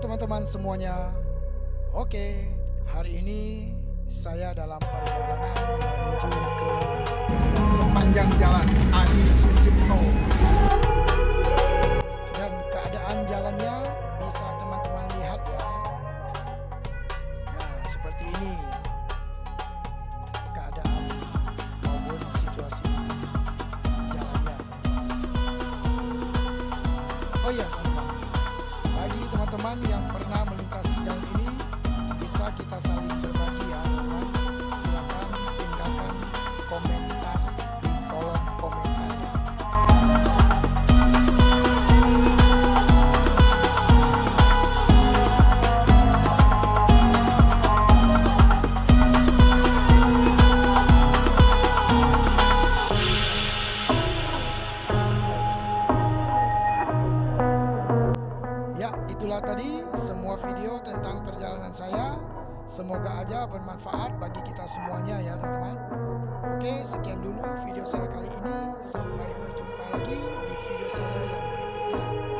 teman-teman semuanya. Oke, hari ini saya dalam perjalanan menuju ke sepanjang jalan Adi Sucipto. Dan keadaan jalannya bisa teman-teman lihat ya. Nah, seperti ini keadaan maupun situasi jalannya. Oh iya teman-teman, bagi teman-teman yang pernah melintasi jalan ini, bisa kita saling berbagi ya teman-teman. Silakan tinggalkan komentar di kolom komentarnya. Ya, itulah tadi semua video tentang perjalanan saya. Semoga aja bermanfaat bagi kita semuanya ya teman-teman. Oke, sekian dulu video saya kali ini. Sampai berjumpa lagi di video saya yang berikutnya.